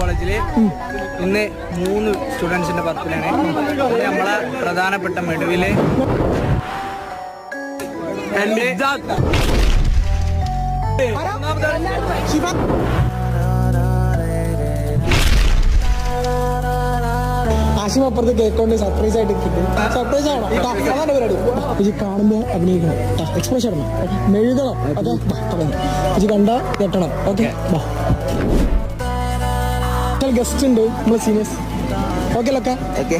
കോളേജിൽ ഇന്ന് 3 സ്റ്റുഡൻസിന്റെ ബർത്ത്ഡേയാണ്. നമ്മളെ പ്രധാനപ്പെട്ട മെഡുവില് ആശിം അപ്പുറത്ത് കേൾക്കൊണ്ട് സർപ്രൈസ് ആയിട്ട് കിട്ടും. സർപ്രൈസ് ആണോ? അതാണ് പരിപാടി. ഇത് കാണുമ്പോൾ അഭിനയിക്കണം, എക്സ്പ്രഷൻ ഇടണം, മെഴുകണം. ഓക്കെ, ഇത് കണ്ട ഞെട്ടണം. ഓക്കെ, ഗസ്റ്റ് ഉണ്ട് നമ്മളെ സീനിയേഴ്സ്. ഓക്കെ.